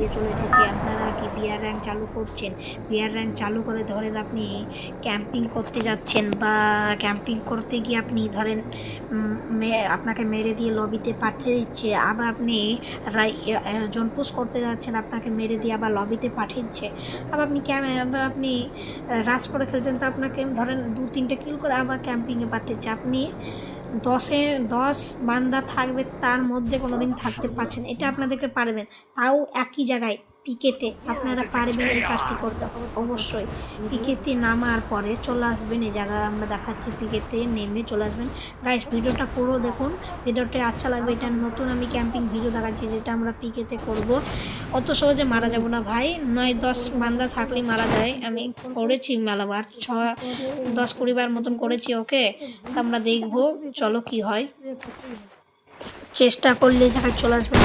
দিয়ে চলে এসেছি। আপনারা কি বিয়ার র্যাঙ্ক চালু করছেন? বিয়ার র্যাঙ্ক চালু করে ধরেন আপনি ক্যাম্পিং করতে যাচ্ছেন, বা ক্যাম্পিং করতে গিয়ে আপনি ধরেন আপনাকে মেরে দিয়ে লবিতে পাঠিয়ে দিচ্ছে, আবার আপনি জোন পুশ করতে যাচ্ছেন, আপনাকে মেরে দিয়ে আবার লবিতে পাঠিয়ে দিচ্ছে, আবার আপনি রাশ করে খেলছেন, তো আপনাকে ধরেন 2-3টে কিল করে আবার ক্যাম্পিংয়ে পাঠিয়েছে। আপনি 10 বান্দা থাকবে, তার মধ্যে কোনো দিন থাকতে পারছেন, এটা আপনাদেরকে পারবেন, তাও একই জায়গায় পিকেতে আপনারা পারবেন এই কাজটি করতে। অবশ্যই পিকেতে নামার পরে চলে আসবেন এই জায়গায় আমরা দেখাচ্ছি, পিকেতে নেমে চলে আসবেন। গাইস, ভিডিওটা পুরো দেখুন, ভিডিওটা আচ্ছা লাগবে। এটা নতুন আমি ক্যাম্পিং ভিডিও দেখাচ্ছি, যেটা আমরা পিকেতে করব। অত সহজে মারা যাব না ভাই, 9-10 বান্দা থাকলেই মারা যায়। আমি করেছি মেলাবার, 10-20 বার মতন করেছি। ওকে, তা আমরা দেখবো, চলো কি হয়। চেষ্টা করলে জায়গায় চলে আসবেন,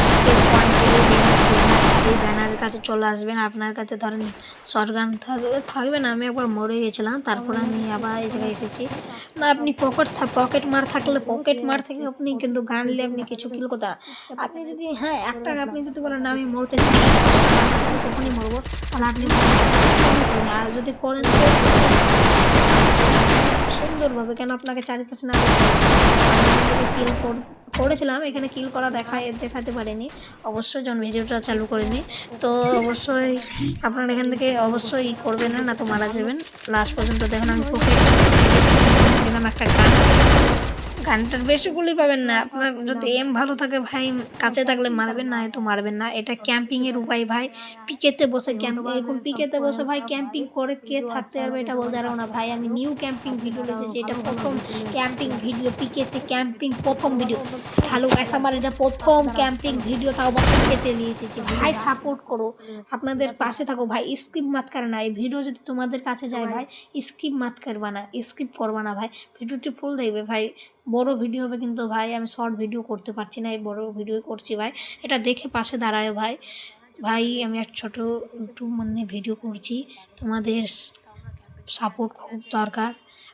এই ব্যানারের কাছে চলে আসবেন। আপনার কাছে ধরেন শটগান থাকবে না, আমি একবার মরে গেছিলাম, তারপরে আমি আবার এই জায়গায় এসেছি। না, আপনি পকেট মার থাকলে আপনি কিন্তু গান নিলে আপনি কিছু কিল করতে পারেন। আপনি যদি আপনি যদি বলেন না আমি মরতে চাই, তখনই মরবো, তাহলে আপনি আর যদি করেন সুন্দরভাবে, কেন আপনাকে চারিপাশে না কিল করেছিলাম, এখানে কিল করা দেখাতে পারিনি অবশ্যই, যখন ভিডিওটা চালু করিনি। তো অবশ্যই আপনারা এখান থেকে অবশ্যই করবেন না, তো মারা যাবেন। লাস্ট পর্যন্ত দেখেন আমি দিলাম একটা গানটার বেশি গুলি পাবেন না। আপনার যদি এম ভালো থাকে ভাই, কাছে থাকলে মারবেন, না তো মারবেন না। এটা ক্যাম্পিংয়ের উপায় ভাই। পিকেতে বসে এখন পিকেতে বসে ভাই ক্যাম্পিং করে কে থাকতে পারবে এটা বলতে পারবো না ভাই। আমি নিউ ক্যাম্পিং ভিডিও এসেছি, এটা প্রথম ক্যাম্পিং ভিডিও, পিকেতে ক্যাম্পিং প্রথম ভিডিও। হ্যালো গাইস, আমার এটা প্রথম ক্যাম্পিং ভিডিও, তাও আবার পিকেতে নিয়ে এসেছি ভাই। সাপোর্ট করো, আপনাদের পাশে থাকো ভাই, স্কিপ মাত করে না। এই ভিডিও যদি তোমাদের কাছে যায় ভাই, স্কিপ করবা না ভাই, ভিডিওটি ফুল দেখবে ভাই। বড় ভিডিও হবে কিন্তু ভাই, আমি শর্ট ভিডিও করতে পারছি না, এই বড় ভিডিও করছি ভাই, এটা দেখে পাশে দাঁড়ায় ভাই। আমি এক ছোটো ইউটিউব ভিডিও করছি, তোমাদের সাপোর্ট খুব দরকার।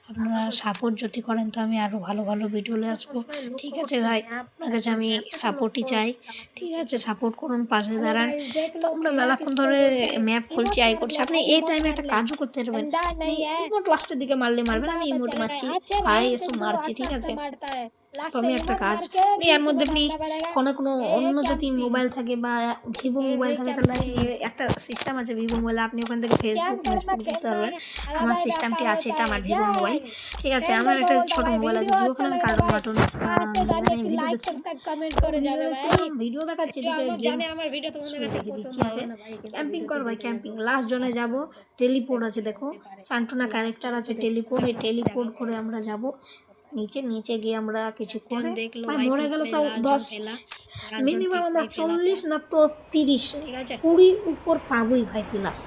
আপনারা সাপোর্ট যদি করেন তো আমি আরও ভালো ভালো ভিডিও নিয়ে আসবো। ঠিক আছে ভাই, আপনার কাছে আমি সাপোর্টই চাই। ঠিক আছে, সাপোর্ট করুন, পাশে দাঁড়ান। তো আমরা মেলাক্ষণ ধরে ম্যাপ খুলছি, করছি। আপনি এই টাইমে একটা কাজও করতে পারবেন, ইমোট লাস্টের দিকে মারলে মারবেন, আমি ইমোট মারছি ভাই, এসব মারছি। ঠিক আছে, তো আমি একটা কাজ, এর মধ্যে আপনি কোনো অন্য যদি মোবাইল থাকে বা ভিভো মোবাইল থাকে, তাহলে একটা সিস্টেম আছে ভিভো মোবাইলে, আপনি ওখান থেকে ফেসবুক করতে পারবেন। আমার সিস্টেমটি আছে, এটা আমার ভিভো মোবাইল। ঠিক আছে, আমার একটা ছোট মোবাইল আছে, ওখানে আমি কার্টুন ভিডিও দেখাচ্ছি, রেখে দিচ্ছি। ক্যাম্পিং কর ভাই, ক্যাম্পিং লাস্ট জনে যাব। টেলিপোর্ট আছে, দেখো সান্টুনা ক্যারেক্টার আছে টেলিপোর্ট, এই টেলিপোর্ট করে আমরা যাব নিচে গিয়ে আমরা কিছু করে ভাই মরে গেল তাও 10 মিনিমাম আমরা 40 না তো 30-20 উপর পাবোই ভাই, প্লাস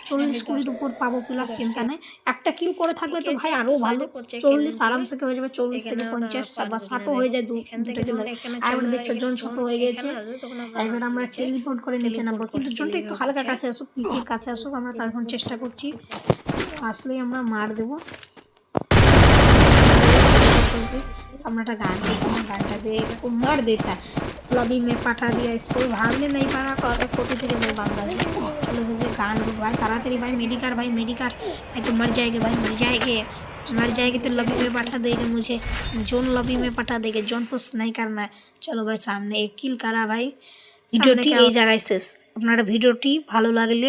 40-20 উপর পাবো, প্লাস চিন্তা নেই। একটা কিল করে থাকলে তো ভাই আরও ভালো, 40 আরামসে হয়ে যাবে, 40 থেকে 50 বা 60ও হয়ে যায়, দুটো কিল। আর এবার দেখছো জন ছোট হয়ে গেছে, এবার আমরা টেলিপোর্ট করে নিচে নামবো, কিন্তু জনটা একটু হালকা কাছে আসুক, পিকের কাছে আসুক, আমরা তার এখন চেষ্টা করছি, আসলেই আমরা মার দেবো। सम्राट गांटा दे इसको मार देता, लॉबी में पटा दिया इसको, भागने नहीं पारा, कोटी থেকে बांधा चलो गान भाई ताड़ाताड़ी भाई, मेडिकार भाई तो मर जाएंगे भाई, मर जाएगी तो लॉबी में पटा देगा मुझे, जोन लॉबी में पटा देगा, जोन पुश नहीं करना है। चलो भाई, सामने एक किल करा भाई, ভিডিওটি এই জায়গায় শেষ। আপনারা ভিডিওটি ভালো লাগলে